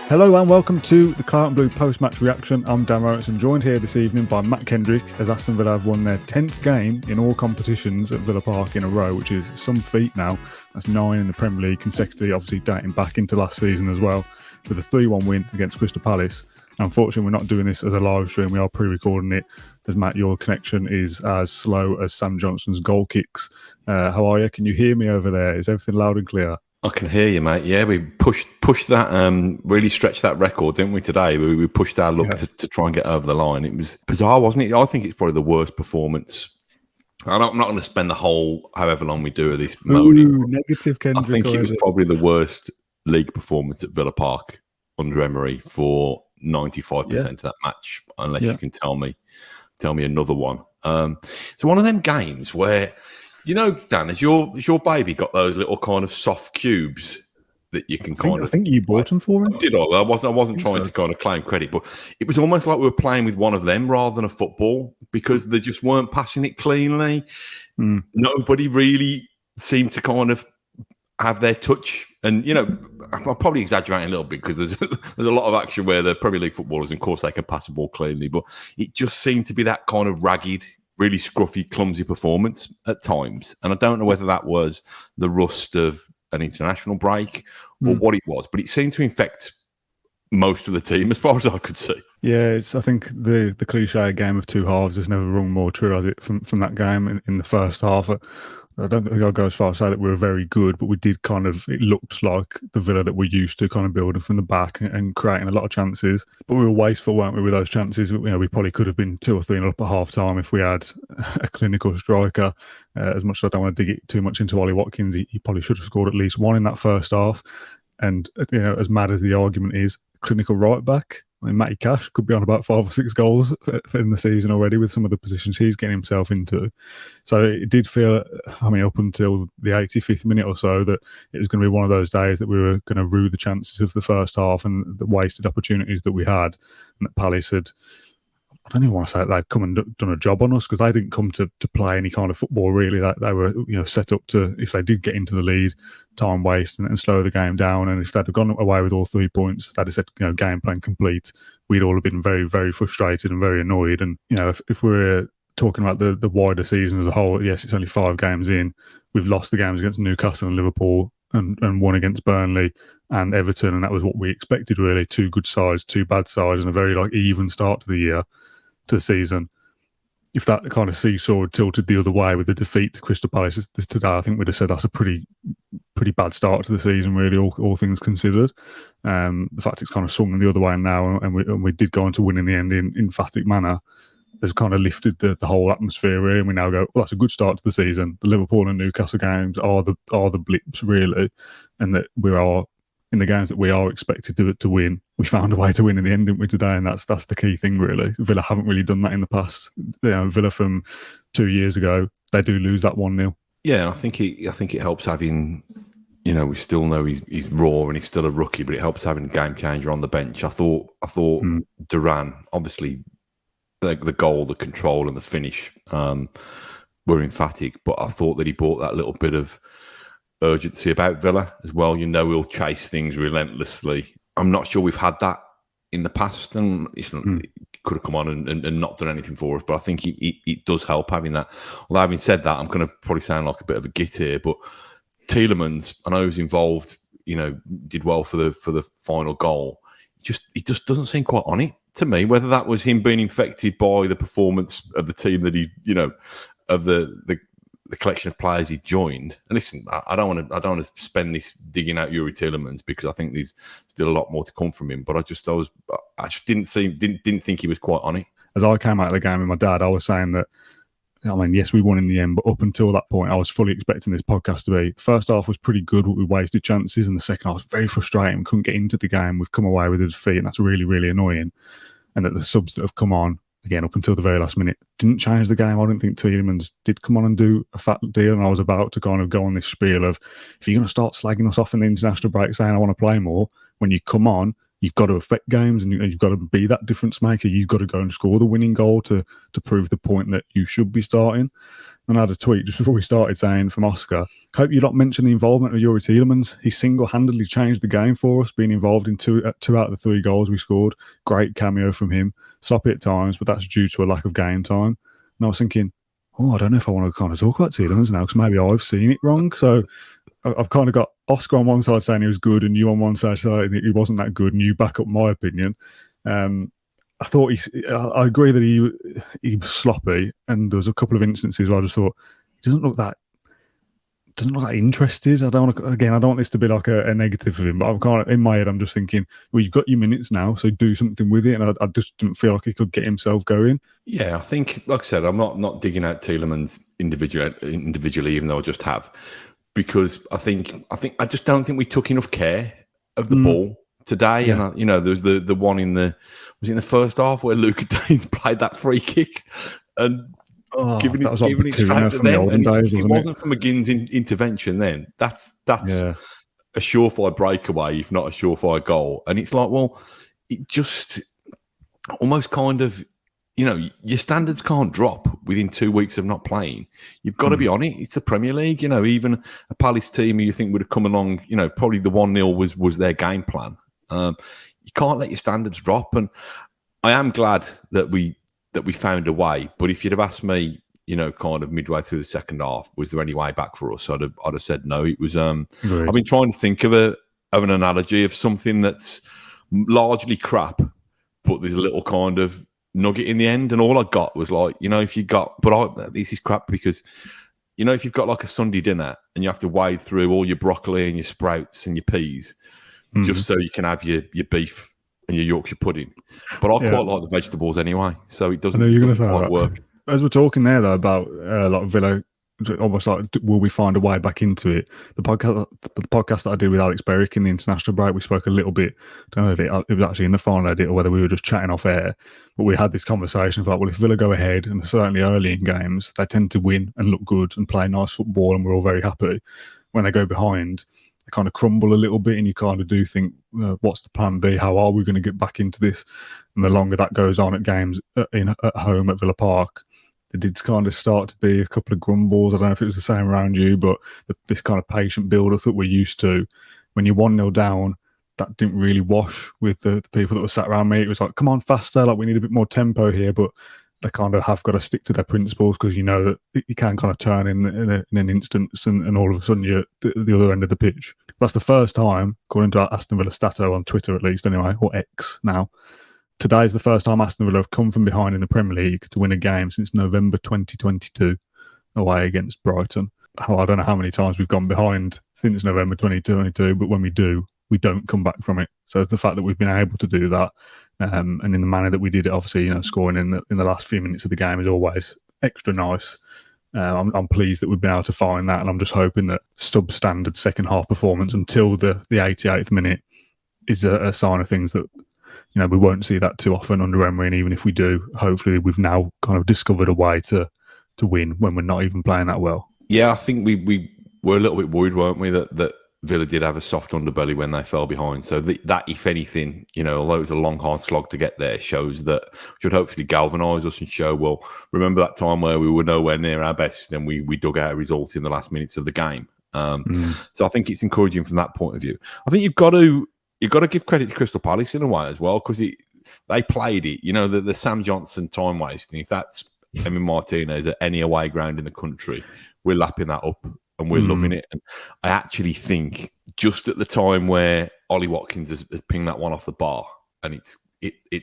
Hello and welcome to the Claret and Blue post-match reaction. I'm Dan Robertson, joined here this evening by Matt Kendrick as Aston Villa have won their 10th game in all competitions at Villa Park in a row, which is some feat now. That's 9 in the Premier League consecutively, obviously dating back into last season as well, with a 3-1 win against Crystal Palace. Unfortunately, we're not doing this as a live stream. We are pre-recording it, as Matt, your connection is as slow as Sam Johnson's goal kicks. How are you? Can you hear me over there? Is everything loud and clear? I can hear you, mate. Yeah, we pushed that, really stretched that record, didn't we, today? We pushed our luck to try and get over the line. It was bizarre, wasn't it? I think it's probably the worst performance. I'm not going to spend the whole, however long we do of this moaning. Negative, Kendrick. I think it was probably the worst league performance at Villa Park under Emery for 95% of that match, unless you can tell me another one. It's one of them games where, you know, Dan, has your baby got those little kind of soft cubes that you can I think you bought them for him. Did I? I wasn't trying to kind of claim credit, but it was almost like we were playing with one of them rather than a football because they just weren't passing it cleanly. Nobody really seemed to kind of have their touch. And, you know, I'm probably exaggerating a little bit because there's a lot of action where the Premier League footballers, of course, they can pass the ball cleanly, but it just seemed to be that kind of ragged, really scruffy, clumsy performance at times. And I don't know whether that was the rust of an international break or what it was, but it seemed to infect most of the team as far as I could see. Yeah, I think the cliche game of two halves has never rung more true, has it, from that game in the first half. I don't think I'll go as far as to say that we were very good, but we did it looked like the Villa that we're used to, kind of building from the back and creating a lot of chances. But we were wasteful, weren't we, with those chances? You know, we probably could have been 2 or 3 up at half time if we had a clinical striker. As much as I don't want to dig it too much into Ollie Watkins, he probably should have scored at least 1 in that first half. And, you know, as mad as the argument is, clinical right back, I mean, Matty Cash could be on about 5 or 6 goals in the season already with some of the positions he's getting himself into. So it did feel, I mean, up until the 85th minute or so, that it was going to be one of those days that we were going to rue the chances of the first half and the wasted opportunities that we had. And that Palace had, I don't even want to say that they'd come and done a job on us because they didn't come to play any kind of football, really. They were, you know, set up to, if they did get into the lead, time waste and slow the game down. And if they'd have gone away with all 3 points, they'd have said, you know, game plan complete. We'd all have been very, very frustrated and very annoyed. And, you know, if we're talking about the wider season as a whole, yes, it's only 5 games in. We've lost the games against Newcastle and Liverpool and won against Burnley and Everton. And that was what we expected, really. 2 good sides, 2 bad sides, and a very even start to the year. To the season. If that kind of seesaw had tilted the other way with the defeat to Crystal Palace this today, I think we'd have said that's a pretty bad start to the season, really, all things considered. The fact it's kind of swung the other way now, and we did go on to win in the end in emphatic manner, has kind of lifted the whole atmosphere, really. And we now go, well, that's a good start to the season. The Liverpool and Newcastle games are the blips, really, and that we are, in the games that we are expected to win, we found a way to win in the end, didn't we, today? And that's the key thing, really. Villa haven't really done that in the past. You know, Villa from 2 years ago, they do lose that 1-0. Yeah, I think it helps having, you know, we still know he's raw and he's still a rookie, but it helps having a game changer on the bench. I thought Duran, obviously, the goal, the control, and the finish were emphatic, but I thought that he brought that little bit of urgency about Villa as well. You know, we'll chase things relentlessly. I'm not sure we've had that in the past, and it could have come on and not done anything for us, but I think it does help having that. Although having said that, I'm going to probably sound like a bit of a git here, but Tielemans, I know he was involved, you know, did well for the final goal. It just doesn't seem quite on it to me, whether that was him being infected by the performance of the team that he, you know, of the collection of players he joined. And listen, I don't want to spend this digging out Youri Tielemans because I think there's still a lot more to come from him. But I just didn't think he was quite on it. As I came out of the game with my dad, I was saying that, I mean, yes, we won in the end, but up until that point, I was fully expecting this podcast to be. First half was pretty good, but we wasted chances, and the second half was very frustrating. We couldn't get into the game. We've come away with a defeat, and that's really, really annoying. And that the subs that have come on, again, up until the very last minute, didn't change the game. I didn't think Tielemans did come on and do a fat deal, and I was about to kind of go on this spiel of, if you're going to start slagging us off in the international break saying I want to play more, when you come on, you've got to affect games and you've got to be that difference maker. You've got to go and score the winning goal to prove the point that you should be starting. And I had a tweet just before we started saying from Oscar, hope you don't mention the involvement of Youri Tielemans. He single-handedly changed the game for us, being involved in two out of the 3 goals we scored. Great cameo from him. Sloppy at times, but that's due to a lack of game time. And I was thinking, I don't know if I want to kind of talk about Tielemans now because maybe I've seen it wrong. So I've kind of got Oscar on one side saying he was good and you on one side saying he wasn't that good and you back up my opinion. I thought I agree that he was sloppy, and there was a couple of instances where I just thought he doesn't look that interested. I don't want this to be like a negative for him, but I'm kind of in my head. I'm just thinking, well, you've got your minutes now, so do something with it. And I just didn't feel like he could get himself going. Yeah, I think, like I said, I'm not digging out Tielemans individually, even though I just have, because I just don't think we took enough care of the ball today. Yeah. And there's the one in the first half where Luca Danes played that free kick and giving it straight to them. And if it wasn't for McGinn's intervention, then that's a surefire breakaway, if not a surefire goal. And it's like, well, it just almost kind of, your standards can't drop within 2 weeks of not playing. You've got to be on it. It's the Premier League. Even a Palace team who you think would have come along, probably the 1-0 was their game plan. You can't let your standards drop, and I am glad that we found a way. But if you'd have asked me, kind of midway through the second half, was there any way back for us? I'd have said no. It was. I've been trying to think of an analogy of something that's largely crap, but there's a little kind of nugget in the end, and all I got was like, this is crap because. If you've got like a Sunday dinner and you have to wade through all your broccoli and your sprouts and your peas just so you can have your beef and your Yorkshire pudding. But I quite like the vegetables anyway, so it doesn't quite work. As we're talking there, though, about like Villa, almost like, will we find a way back into it? The podcast that I did with Alex Berwick in the international break, we spoke a little bit, I don't know if it was actually in the final edit or whether we were just chatting off air, but we had this conversation of like, well, if Villa go ahead, and certainly early in games, they tend to win and look good and play nice football, and we're all very happy. When they go behind, they kind of crumble a little bit, and you kind of do think, what's the plan B? How are we going to get back into this? And the longer that goes on at games at home at Villa Park, there did kind of start to be a couple of grumbles. I don't know if it was the same around you, but this kind of patient build-up that we're used to. When you're 1-0 down, that didn't really wash with the people that were sat around me. It was like, come on, faster, like we need a bit more tempo here, but they kind of have got to stick to their principles because you know that you can kind of turn in an instance and all of a sudden you're at the other end of the pitch. That's the first time, according to Aston Villa Stato on Twitter at least anyway, or X now, today's the first time Aston Villa have come from behind in the Premier League to win a game since November 2022 away against Brighton. I don't know how many times we've gone behind since November 2022, but when we do, we don't come back from it. So the fact that we've been able to do that and in the manner that we did it, obviously, scoring in the last few minutes of the game is always extra nice. I'm pleased that we've been able to find that, and I'm just hoping that substandard second half performance until the 88th minute is a sign of things that we won't see that too often under Emery, and even if we do, hopefully we've now kind of discovered a way to win when we're not even playing that well. Yeah, I think we were a little bit worried, weren't we, that Villa did have a soft underbelly when they fell behind. So that, if anything, although it was a long, hard slog to get there, shows that should hopefully galvanise us and show, well, remember that time where we were nowhere near our best and we dug out a result in the last minutes of the game. So I think it's encouraging from that point of view. I think you've got to give credit to Crystal Palace in a way as well, because they played it. The Sam Johnson time wasting. If that's Emi Martinez at any away ground in the country, we're lapping that up and we're loving it. And I actually think just at the time where Ollie Watkins has pinged that one off the bar, and it's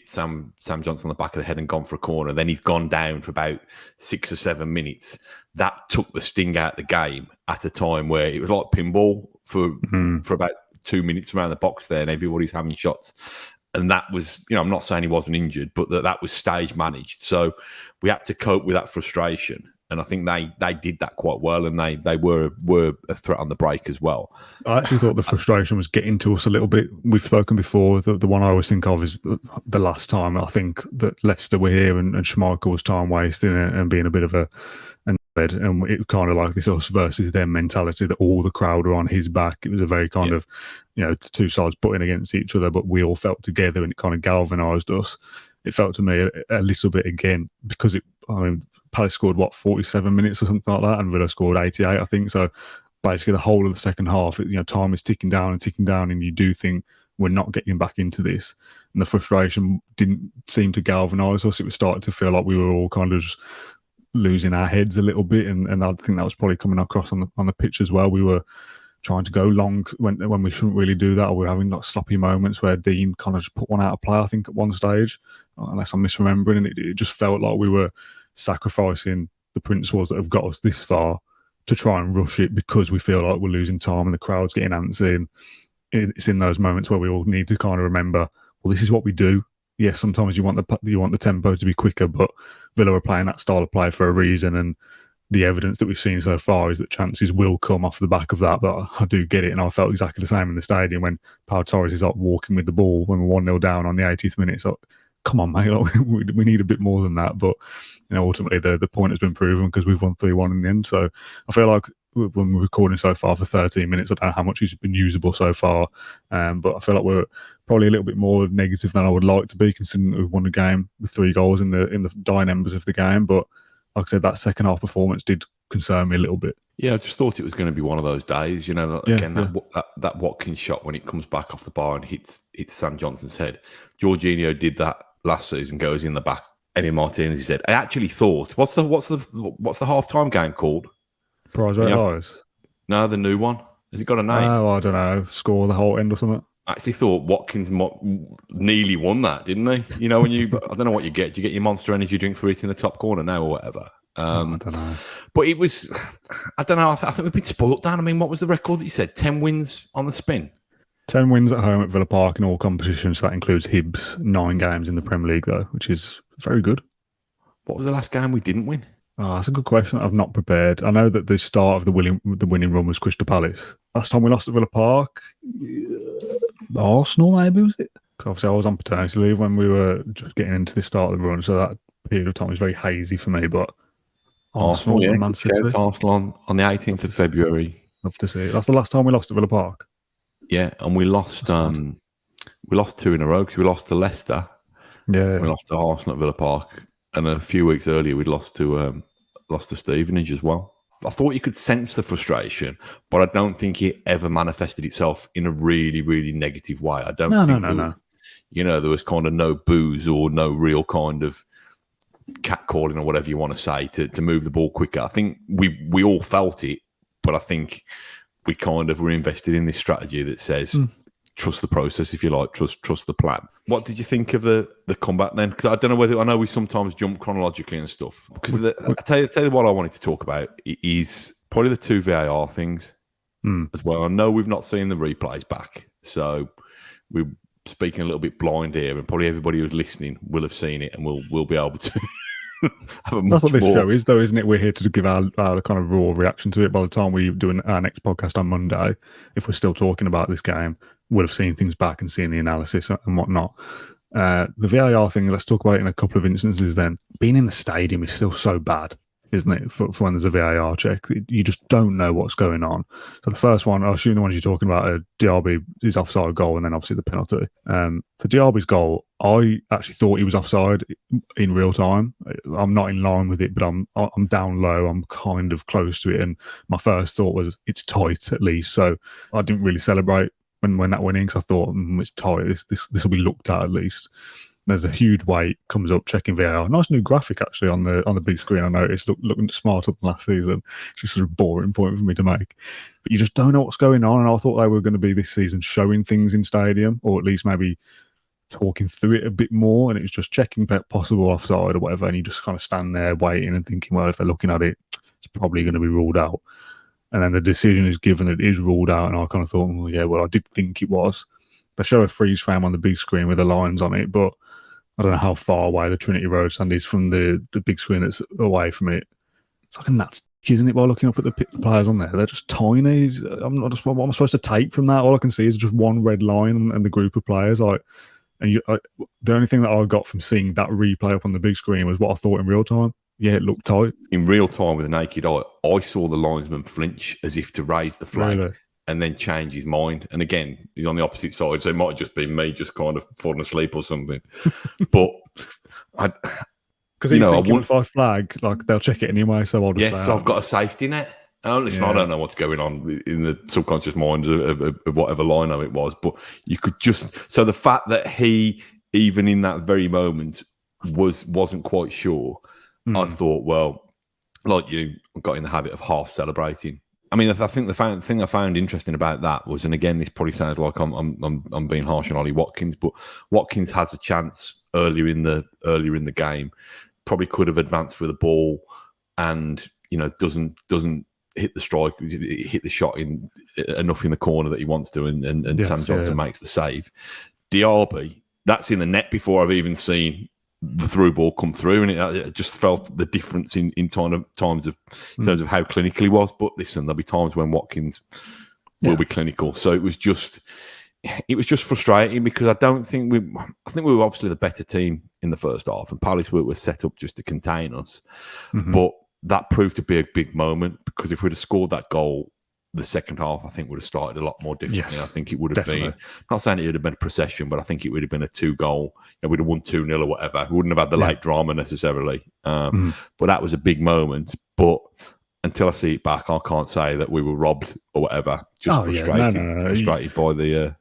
Sam Johnson on the back of the head and gone for a corner, then he's gone down for about 6 or 7 minutes. That took the sting out of the game at a time where it was like pinball for about 2 minutes around the box there, and everybody's having shots. And that was, I'm not saying he wasn't injured, but that was stage managed. So we had to cope with that frustration. And I think they did that quite well, and they were a threat on the break as well. I actually thought the frustration was getting to us a little bit. We've spoken before. The one I always think of is the last time I think that Leicester were here and Schmeichel was time wasting and being a bit of a and it was kind of like this us versus them mentality that all the crowd were on his back. It was a very kind of, two sides putting against each other, but we all felt together, and it kind of galvanised us. It felt to me a little bit again, because Palace scored 47 minutes or something like that, and Villa scored 88, I think. So basically the whole of the second half, time is ticking down, and you do think we're not getting back into this. And the frustration didn't seem to galvanise us. It was starting to feel like we were all kind of just losing our heads a little bit, and I think that was probably coming across on the pitch as well. We were trying to go long when we shouldn't really do that, or we were having like sloppy moments where Dean kind of just put one out of play, I think, at one stage, unless I'm misremembering, and it just felt like we were sacrificing the principles that have got us this far to try and rush it because we feel like we're losing time and the crowd's getting antsy. And it's in those moments where we all need to kind of remember, well, this is what we do. Yes, sometimes you want the tempo to be quicker, but Villa are playing that style of play for a reason, and the evidence that we've seen so far is that chances will come off the back of that. But I do get it, and I felt exactly the same in the stadium when Pau Torres is like walking with the ball when we're 1-0 down on the 80th minute. It's like, come on, mate, like, we need a bit more than that. But ultimately the point has been proven because we've won 3-1 in the end. So I feel like when we're recording so far for 13 minutes, I don't know how much it's been usable so far, but I feel like we're probably a little bit more negative than I would like to be, considering that we've won the game with 3 goals in the dying embers of the game. But like I said, that second half performance did concern me a little bit. Yeah, I just thought it was going to be one of those days, that Watkins shot when it comes back off the bar and hits Sam Johnson's head. Jorginho did that last season, goes in the back. Emi Martinez said, I actually thought, what's the half-time game called? Prize Rate Lies? No, the new one. Has it got a name? Oh, I don't know. Score the whole end or something. I actually thought Watkins nearly won that, didn't he? When I don't know what you get. Do you get your Monster Energy drink for it in the top corner now or whatever? I don't know. But it was, I don't know. I think we've been spoilt, Dan. I mean, what was the record that you said? 10 wins on the spin? 10 wins at home at Villa Park in all competitions. That includes Hibs. 9 games in the Premier League, though, which is very good. What was the last game we didn't win? Oh, that's a good question. I've not prepared. I know that the start of the winning run was Crystal Palace. Last time we lost at Villa Park, Arsenal maybe, was it? Because obviously I was on paternity leave when we were just getting into the start of the run, so that period of time was very hazy for me. But Arsenal, yeah, Man City. Arsenal on the 18th of February. Love to see it. That's the last time we lost at Villa Park. Yeah, and we lost 2 in a row because we lost to Leicester. Yeah, we lost to Arsenal at Villa Park. And a few weeks earlier, we'd lost to Stevenage as well. I thought you could sense the frustration, but I don't think it ever manifested itself in a really, really negative way. I don't think no. There was kind of no booze or no real kind of catcalling or whatever you want to say to move the ball quicker. I think we all felt it, but I think we kind of were invested in this strategy that says, trust the process, if you like, trust the plan. What did you think of the comeback then? Because I know we sometimes jump chronologically and stuff. Because I'll tell you what I wanted to talk about is probably the 2 VAR things as well. I know we've not seen the replays back, so we're speaking a little bit blind here, and probably everybody who's listening will have seen it, and we'll be able to have a much. That's what this show is, though, isn't it? We're here to give our kind of raw reaction to it. By the time we do our next podcast on Monday, if we're still talking about this game, we'll have seen things back and seen the analysis and whatnot. The VAR thing, let's talk about it in a couple of instances then. Being in the stadium is still so bad, isn't it, for when there's a VAR check? You just don't know what's going on. So the first one, I assume the ones you're talking about, Diaby, his offside goal, and then obviously the penalty. For Diaby's goal, I actually thought he was offside in real time. I'm not in line with it, but I'm down low. I'm kind of close to it, and my first thought was it's tight at least. So I didn't really celebrate when that went in, because I thought it's tight. This will be looked at least. There's a huge wait, comes up, checking VAR. Nice new graphic actually on the big screen. I noticed looking smarter than last season. It's just sort of boring point for me to make. But you just don't know what's going on, and I thought they were going to be this season showing things in stadium, or at least maybe talking through it a bit more, and it was just checking possible offside or whatever, and you just kind of stand there waiting and thinking, well, if they're looking at it, it's probably going to be ruled out. And then the decision is given that it is ruled out, and I kind of thought, I did think it was. They show a freeze frame on the big screen with the lines on it, but I don't know how far away the Trinity Road stand is from the big screen that's away from it. It's like a gnat's dick, isn't it, by looking up at the players on there? They're just tiny. What am I supposed to take from that? All I can see is just one red line and the group of players. The only thing that I got from seeing that replay up on the big screen was what I thought in real time. Yeah, it looked tight. In real time with the naked eye, I saw the linesman flinch as if to raise the flag. Really? And then change his mind. And again, he's on the opposite side, so it might have just been me just kind of falling asleep or something. But because he's thinking if I flag, like they'll check it anyway. So I'll just say, so I've got a safety net. Listen, I don't know what's going on in the subconscious mind of whatever lino it was, but you could just. So the fact that he, even in that very moment, wasn't quite sure. I thought, well, like you, got in the habit of half celebrating. I mean, I think the thing I found interesting about that was, and again, this probably sounds like I'm being harsh on Ollie Watkins, but Watkins has a chance earlier in the game, probably could have advanced with the ball, and doesn't hit the strike, hit the shot in enough in the corner that he wants to, and Sam Johnson makes the save. Diaby, that's in the net before I've even seen the through ball come through, and it just felt the difference in terms of how clinical he was. But listen, there'll be times when Watkins will be clinical. So it was just frustrating because I think we were obviously the better team in the first half, and Palace were set up just to contain us. But that proved to be a big moment, because if we'd have scored that goal, the second half, I think, would have started a lot more differently. I think it would have been, not saying it would have been a procession, but I think it would have been a 2-goal. We'd have won 2-0 or whatever. We wouldn't have had the late drama necessarily. But that was a big moment. But until I see it back, I can't say that we were robbed or whatever. Just frustrated by the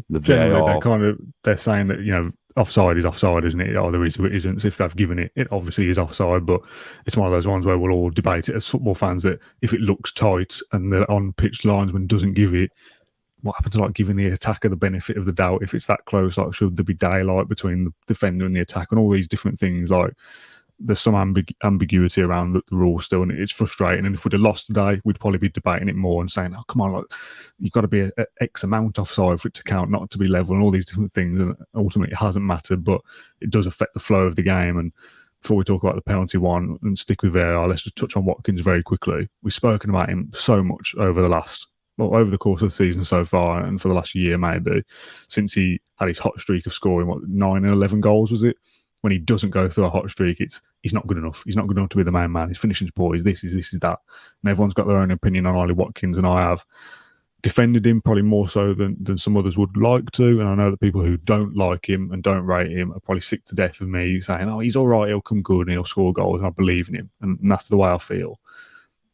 VAR. They're saying that, offside is offside, isn't it? Either is or it isn't. So if they've given it, it obviously is offside, but it's one of those ones where we'll all debate it as football fans, that if it looks tight and the on-pitch linesman doesn't give it, what happens to like giving the attacker the benefit of the doubt if it's that close? Like, should there be daylight between the defender and the attack, and all these different things? Like, there's some ambiguity around the rule still, and it's frustrating. And if we'd have lost today, we'd probably be debating it more and saying, "Oh, come on, like, you've got to be a X amount offside for it to count, not to be level," and all these different things. And ultimately, it hasn't mattered, but it does affect the flow of the game. And before we talk about the penalty one and stick with VAR, let's just touch on Watkins very quickly. We've spoken about him so much over the course of the season so far, and for the last year maybe, since he had his hot streak of scoring 9 and 11 goals, was it? When he doesn't go through a hot streak, he's not good enough. He's not good enough to be the main man. His finishing's poor. He's this, is that. And everyone's got their own opinion on Ollie Watkins, and I have defended him probably more so than some others would like to. And I know that people who don't like him and don't rate him are probably sick to death of me saying, "Oh, he's all right, he'll come good and he'll score goals," and I believe in him. And that's the way I feel.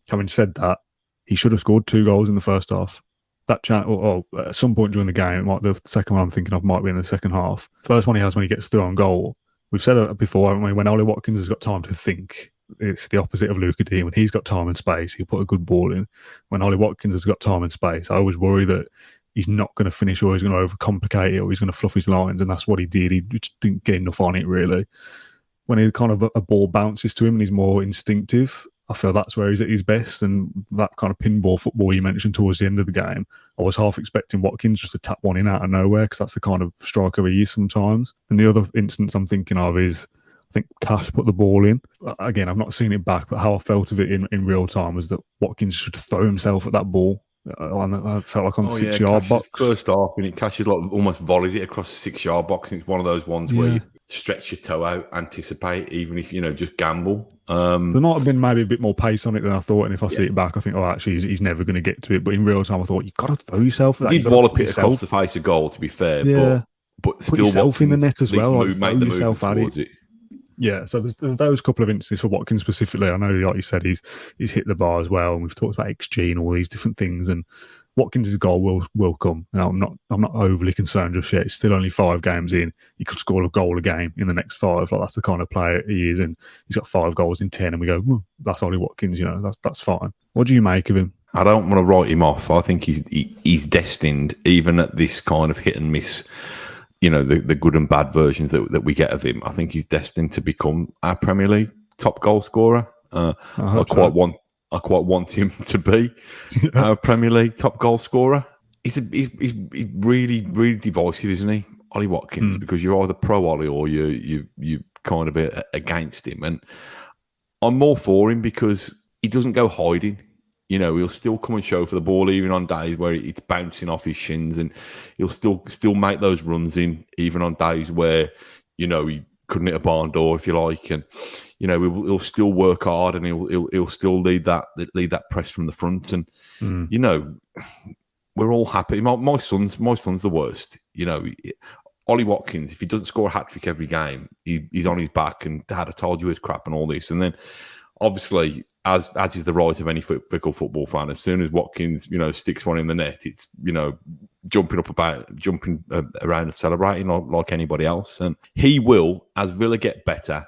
Having said that, he should have scored 2 goals in the first half. That chance, or at some point during the game, the second one I'm thinking of might be in the second half. First one he has when he gets through on goal. We've said it before, haven't we? When Ollie Watkins has got time to think, it's the opposite of Luca D. When he's got time and space, he'll put a good ball in. When Ollie Watkins has got time and space, I always worry that he's not going to finish, or he's going to overcomplicate it, or he's going to fluff his lines, and that's what he did. He just didn't get enough on it, really. When he kind of a ball bounces to him and he's more instinctive, I feel that's where he's at his best. And that kind of pinball football you mentioned towards the end of the game, I was half expecting Watkins just to tap one in out of nowhere, because that's the kind of striker he is sometimes. And the other instance I'm thinking of is, I think Cash put the ball in. Again, I've not seen it back, but how I felt of it in real time was that Watkins should throw himself at that ball. I felt like on the 6-yard box. First half, when it Cash almost volleyed it across the 6-yard box, and it's one of those ones where you stretch your toe out, anticipate, even if, just gamble. There might have been maybe a bit more pace on it than I thought, and if I see it back, I think, actually, he's never going to get to it. But in real time, I thought, you've got to throw yourself at that. He did wallop it across the face of goal, to be fair, but put still yourself in the net as well. Make the move towards it. Yeah, so there's those couple of instances for Watkins specifically. I know, like you said, he's hit the bar as well, and we've talked about XG and all these different things, and Watkins' goal will come. Now, I'm not overly concerned just yet. It's still only 5 games in. He could score a goal a game in the next 5. Like, that's the kind of player he is, and he's got 5 goals in 10. And we go, that's Ollie Watkins. That's fine. What do you make of him? I don't want to write him off. I think he's destined, even at this kind of hit and miss, the good and bad versions that we get of him. I think he's destined to become our Premier League top goal scorer. I quite want him to be our Premier League top goal scorer. He's really, really divisive, isn't he, Ollie Watkins? Because you're either pro Ollie or you kind of against him. And I'm more for him because he doesn't go hiding. He'll still come and show for the ball, even on days where it's bouncing off his shins, and he'll still make those runs in, even on days where he couldn't hit a barn door, if you like, and he'll still work hard, and he'll still lead that press from the front, and we're all happy. My son's the worst. Ollie Watkins, if he doesn't score a hat trick every game, he's on his back, and Dad, I told you his crap and all this, and then obviously, as is the right of any fickle football fan, as soon as Watkins, sticks one in the net, it's jumping around and celebrating like anybody else. And he will, as Villa get better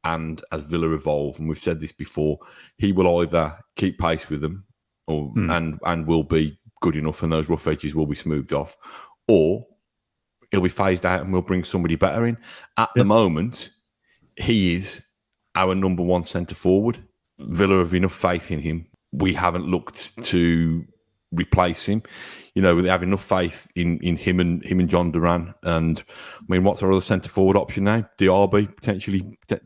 and as Villa evolve, and we've said this before, he will either keep pace with them, and will be good enough, and those rough edges will be smoothed off, or he'll be phased out and we'll bring somebody better in. At the moment, he is our number one centre forward. Villa have enough faith in him. We haven't looked to replace him. We have enough faith in him and Jhon Duran. And I mean, what's our other centre forward option now? DRB,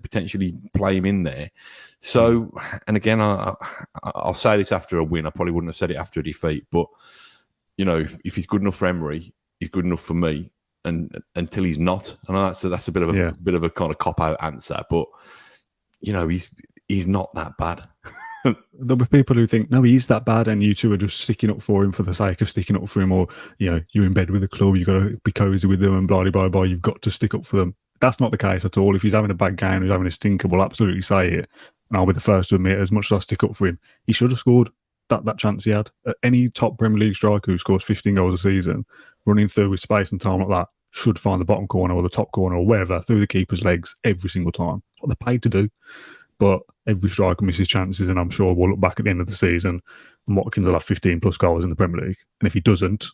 potentially play him in there. So, and again, I'll say this after a win. I probably wouldn't have said it after a defeat. But if he's good enough for Emery, he's good enough for me. And until he's not, I know that's a bit of a kind of cop out answer, but he's not that bad. There'll be people who think, no, he's that bad, and you two are just sticking up for him for the sake of sticking up for him, or you're in bed with the club, you've got to be cozy with them, and blah blah blah. You've got to stick up for them. That's not the case at all. If he's having a bad game, he's having a stinker, we'll absolutely say it, and I'll be the first to admit, as much as I stick up for him, he should have scored that chance he had. Any top Premier League striker who scores 15 goals a season, running through with space and time like that, should find the bottom corner or the top corner or wherever through the keeper's legs every single time. That's what they're paid to do. But every striker misses chances, and I'm sure we'll look back at the end of the season and Watkins will have 15 plus goals in the Premier League. And if he doesn't,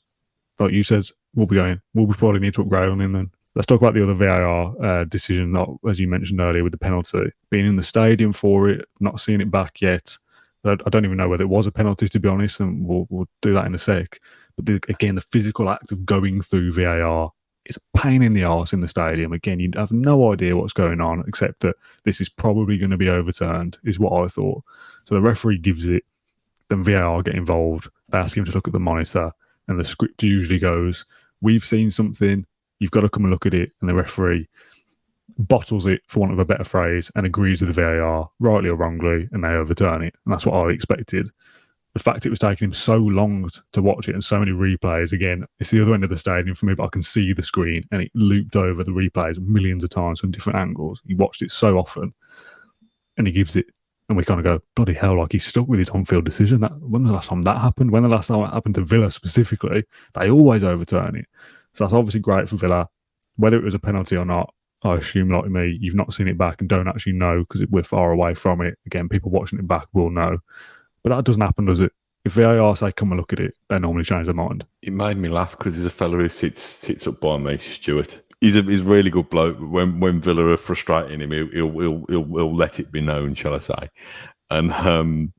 like you said, we'll probably need to upgrade on him then. Let's talk about the other VAR decision, as you mentioned earlier, with the penalty. Being in the stadium for it, not seeing it back yet. I don't even know whether it was a penalty, to be honest, and we'll do that in a sec. But again, the physical act of going through VAR, it's a pain in the arse in the stadium. Again, you have no idea what's going on, except that this is probably going to be overturned, is what I thought. So the referee gives it, then VAR get involved. They ask him to look at the monitor, and the script usually goes, we've seen something, you've got to come and look at it. And the referee bottles it, for want of a better phrase, and agrees with the VAR, rightly or wrongly, and they overturn it. And that's what I expected. The fact it was taking him so long to watch it and so many replays, again, it's the other end of the stadium for me, but I can see the screen, and it looped over the replays millions of times from different angles. He watched it so often, and he gives it, and we kind of go, bloody hell, like he's stuck with his on-field decision. When was the last time that happened? When the last time it happened to Villa specifically? They always overturn it. So that's obviously great for Villa. Whether it was a penalty or not, I assume, like me, you've not seen it back and don't actually know because we're far away from it. Again, people watching it back will know. But that doesn't happen, does it? If VAR say, come and look at it, they normally change their mind. It made me laugh because there's a fella who sits up by me, Stuart. He's a really good bloke. When Villa are frustrating him, he'll let it be known, shall I say. And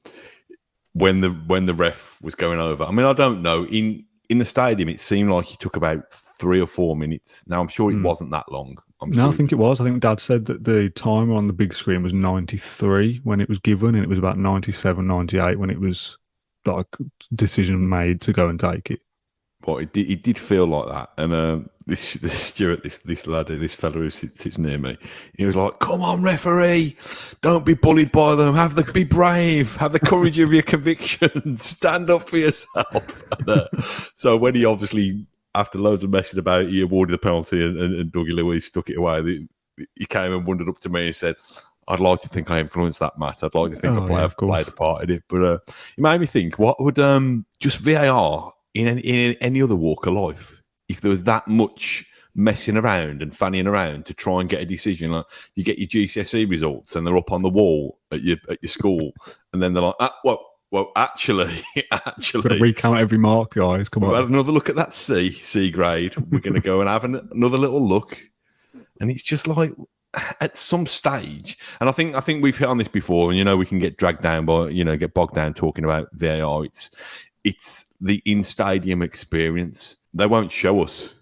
when the ref was going over, I mean, I don't know. In the stadium, it seemed like he took about 3 or 4 minutes. Now, I'm sure it wasn't that long. I think it was. I think Dad said that the timer on the big screen was 93 when it was given, and it was about 97, 98 when it was like decision made to go and take it. Well, it did feel like that. And this Stuart, this lad, this fellow who sits near me, he was like, "Come on, referee, don't be bullied by them. Be brave. Have the courage of your convictions. Stand up for yourself." And, so when he obviously, after loads of messing about, he awarded the penalty, and Dougie Luiz stuck it away. He came and wandered up to me and said, "I'd like to think I influenced that match. I'd like to think I played a part in it." But it made me think, what would just VAR in any other walk of life, if there was that much messing around and fanning around to try and get a decision? Like, you get your GCSE results and they're up on the wall at your school, and then they're like, well, actually, got to recount every mark, guys. Come on, we'll have another look at that C grade. We're going to go and have another little look, and it's just like, at some stage, and I think we've hit on this before, and we can get dragged down by, get bogged down talking about VAR. It's the in-stadium experience. They won't show us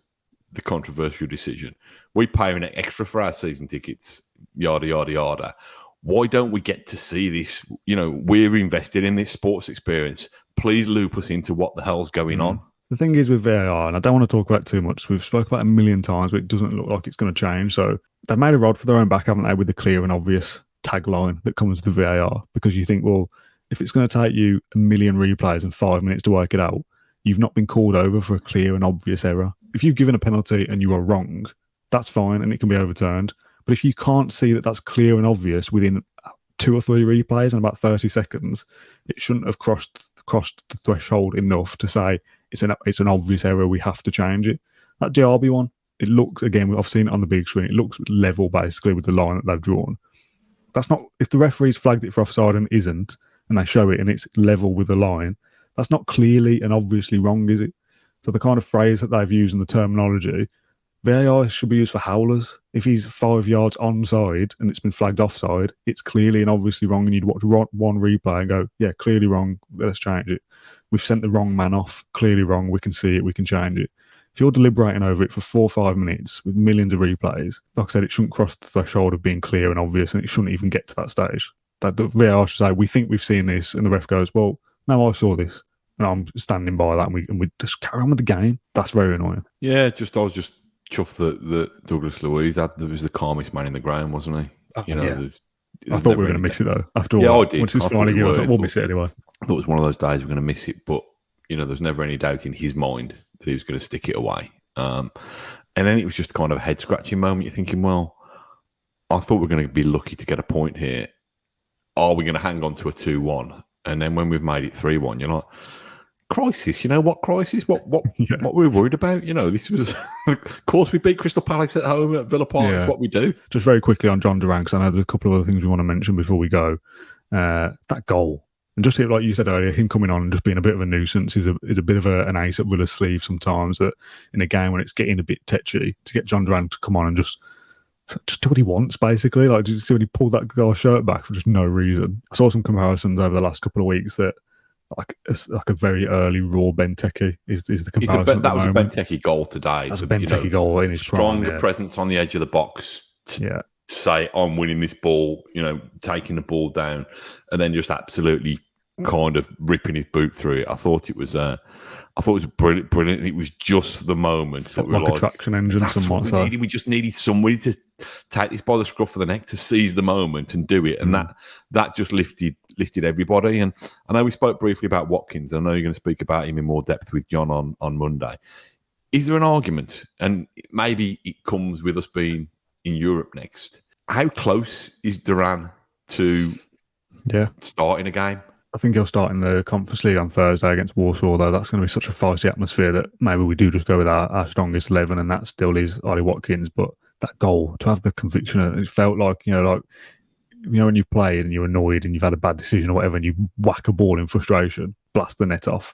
the controversial decision. We pay an extra for our season tickets, yada yada yada. Why don't we get to see this? We're invested in this sports experience. Please loop us into what the hell's going on. The thing is with VAR, and I don't want to talk about it too much, we've spoken about it a million times, but it doesn't look like it's going to change. So they've made a rod for their own back, haven't they, with the clear and obvious tagline that comes with the VAR? Because you think, well, if it's going to take you a million replays and 5 minutes to work it out, you've not been called over for a clear and obvious error. If you've given a penalty and you are wrong, that's fine and it can be overturned. But if you can't see that that's clear and obvious within 2 or 3 replays in about 30 seconds, it shouldn't have crossed the threshold enough to say it's an obvious error, we have to change it. That Diaby one, it looks, again, I've seen it on the big screen, it looks level basically with the line that they've drawn. That's not, if the referee's flagged it for offside and isn't, and they show it and it's level with the line, that's not clearly and obviously wrong, is it? So the kind of phrase that they've used in the terminology, VAR should be used for howlers. If he's 5 yards onside and it's been flagged offside, it's clearly and obviously wrong, and you'd watch one replay and go, yeah, clearly wrong, let's change it. We've sent the wrong man off, clearly wrong, we can see it, we can change it. If you're deliberating over it for 4 or 5 minutes with millions of replays, like I said, it shouldn't cross the threshold of being clear and obvious, and it shouldn't even get to that stage. That the VAR should say, we think we've seen this, and the ref goes, well, no, I saw this, and I'm standing by that, and we just carry on with the game. That's very annoying. Yeah, I was just chuffed that Douglas Luiz was the calmest man in the ground, wasn't he? I thought we were going to miss it though. After all, I did. Once it's finally given, I thought we'll miss it anyway. I thought it was one of those days we're going to miss it, but there's never any doubt in his mind that he was going to stick it away. And then it was just kind of a head scratching moment. You're thinking, well, I thought we were going to be lucky to get a point here. Are we going to hang on to a 2-1? And then when we've made it 3-1, you're like, crisis. What crisis? What what were we worried about? This was, of course, we beat Crystal Palace at home at Villa Park. That's what we do. Just very quickly on Jhon Duran, because I know there's a couple of other things we want to mention before we go. That goal. And just like you said earlier, him coming on and just being a bit of a nuisance is a bit of an ace up Villa's sleeve sometimes, that in a game when it's getting a bit tetchy, to get Jhon Duran to come on and just do what he wants, basically. Like, just see when he pulled that guy's shirt back for just no reason. I saw some comparisons over the last couple of weeks that like a very early raw Benteke is the comparison. That was a Benteke goal today. That's a Benteke goal in his stronger presence on the edge of the box. To say I'm winning this ball, taking the ball down, and then just absolutely kind of ripping his boot through it. I thought it was brilliant. It was just the moment. Felt like a traction engine, somewhat. We just needed somebody to take this by the scruff of the neck, to seize the moment and do it, and that just lifted everybody. And I know we spoke briefly about Watkins. I know you're going to speak about him in more depth with John on Monday. Is there an argument, and maybe it comes with us being in Europe next, how close is Duran to starting a game? I think he'll start in the Conference League on Thursday against Warsaw, though. That's going to be such a feisty atmosphere that maybe we do just go with our strongest 11, and that still is Ollie Watkins. But that goal, to have the conviction, it felt like, when you've played and you're annoyed and you've had a bad decision or whatever, and you whack a ball in frustration, blast the net off.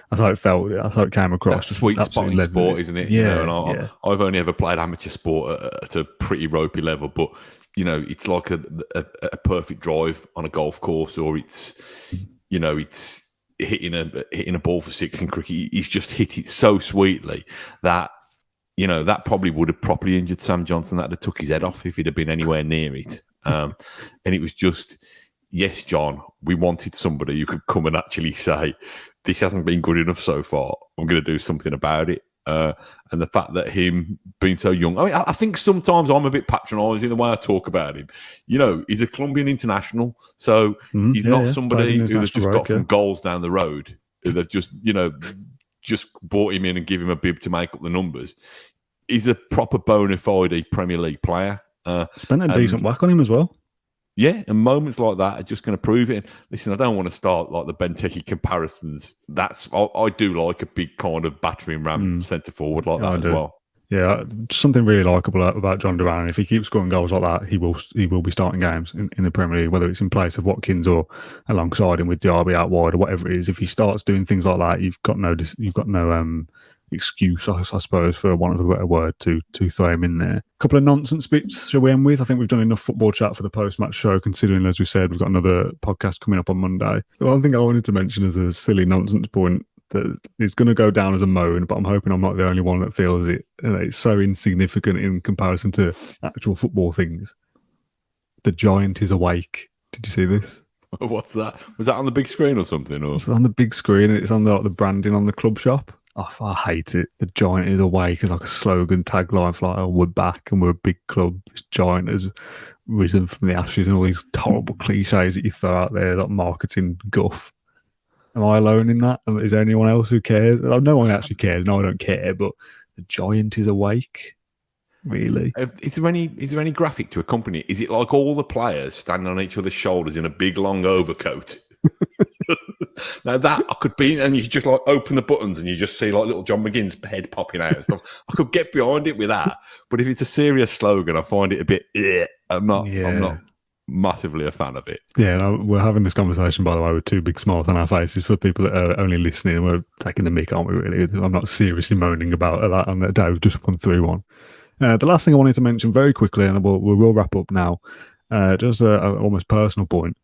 That's how it felt. That's how it came across. That's sweet spot in sport, isn't it? Yeah, I've only ever played amateur sport at a pretty ropey level, but it's like a perfect drive on a golf course, or it's hitting a ball for 6 in cricket. He's just hit it so sweetly that that probably would have properly injured Sam Johnson. That'd have took his head off if he'd have been anywhere near it. And it was just, yes, John, we wanted somebody who could come and actually say, this hasn't been good enough so far, I'm going to do something about it. And the fact that him being so young, I think sometimes I'm a bit patronising the way I talk about him. He's a Colombian international, so he's not somebody who they've just got from goals down the road. They've just brought him in and give him a bib to make up the numbers. He's a proper bona fide Premier League player. Spent a decent whack on him as well. Yeah, and moments like that are just going to prove it. And listen, I don't want to start like the Benteke comparisons. I do like a big kind of battering ram centre forward like that as well. Yeah, something really likeable about Jhon Duran. If he keeps scoring goals like that, he will be starting games in the Premier League, whether it's in place of Watkins or alongside him with Diaby out wide or whatever it is. If he starts doing things like that, you've got no excuse, I suppose, for want of a better word, to throw him in there. A couple of nonsense bits, shall we end with? I think we've done enough football chat for the post-match show, considering, as we said, we've got another podcast coming up on Monday. The one thing I wanted to mention as a silly nonsense point that is going to go down as a moan, but I'm hoping I'm not the only one that feels it. It's so insignificant in comparison to actual football things. The giant is awake. Did you see this? What's that? Was that on the big screen or something? Or? It's on the big screen, and it's on the branding on the club shop. I hate it. The giant is awake as like a slogan tagline for like, oh, we're back and we're a big club. This giant has risen from the ashes and all these horrible cliches that you throw out there, like marketing guff. Am I alone in that? Is there anyone else who cares? No one actually cares. No, I don't care. But the giant is awake. Really? Is there any graphic to accompany it? Is it like all the players standing on each other's shoulders in a big long overcoat? Now that I could be, and you just like open the buttons and you just see like little John McGinn's head popping out and stuff. I could get behind it with that, but if it's a serious slogan, I find it a bit. I'm not massively a fan of it. Yeah, no, we're having this conversation, by the way, with two big smiles on our faces for people that are only listening. We're taking the mick, aren't we? Really, I'm not seriously moaning about that on that day. We've just gone through one. The last thing I wanted to mention very quickly, and we will wrap up now. Just a almost personal point.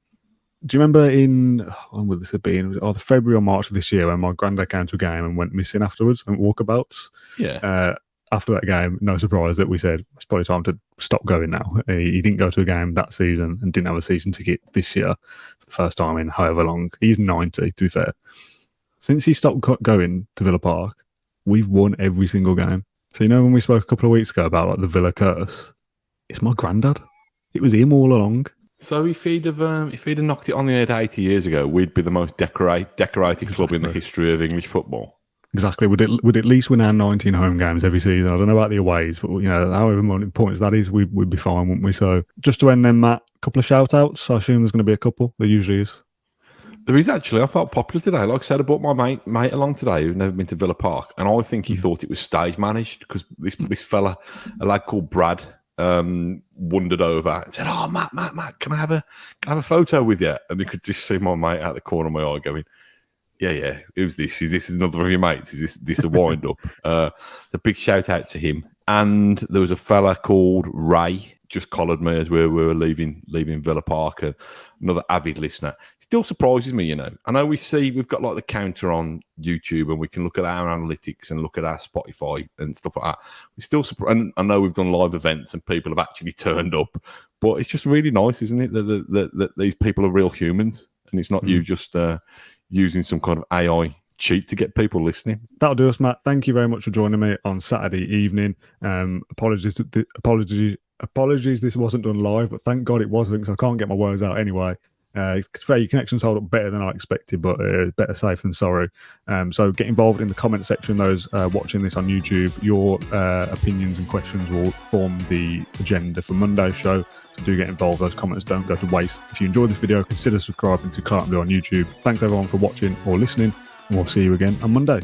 Do you remember when would this have been? Was it either February or March of this year when my granddad came to a game and went missing afterwards, went walkabouts? Yeah. After that game, no surprise that we said it's probably time to stop going now. He didn't go to a game that season and didn't have a season ticket this year for the first time in however long. He's 90, to be fair. Since he stopped going to Villa Park, we've won every single game. So, when we spoke a couple of weeks ago about like the Villa curse, it's my granddad. It was him all along. So if he'd have knocked it on the head 80 years ago, we'd be the most decorated club in the history of English football. Exactly. We'd at least win our 19 home games every season. I don't know about the aways, but however many points that is, we'd be fine, wouldn't we? So just to end then, Matt, a couple of shout outs. I assume there's going to be a couple. There usually is. There is actually. I felt popular today. Like I said, I brought my mate along today who's never been to Villa Park, and I think he thought it was stage managed because this fella, a lad called Brad, wandered over and said, "Oh, Matt, can I have a photo with you?" And you could just see my mate out the corner of my eye going, "Yeah, who's this? Is this another of your mates? Is this a wind up?" A big shout out to him. And there was a fella called Ray just collared me as we were leaving Villa Park. Another avid listener. It still surprises me, I know we've got like the counter on YouTube and we can look at our analytics and look at our Spotify and stuff like that. We still and I know we've done live events and people have actually turned up, but it's just really nice, isn't it, that these people are real humans and it's not you just using some kind of AI cheat to get people listening. That'll do us, Matt. Thank you very much for joining me on Saturday evening. Apologies this wasn't done live, but thank God it wasn't because I can't get my words out anyway. It's fair, your connections hold up better than I expected, but better safe than sorry. So get involved in the comment section. Those watching this on YouTube, your opinions and questions will form the agenda for Monday's show. So do get involved. Those comments don't go to waste. If you enjoyed this video, consider subscribing to Claret on YouTube. Thanks everyone for watching or listening, and we'll see you again on Monday.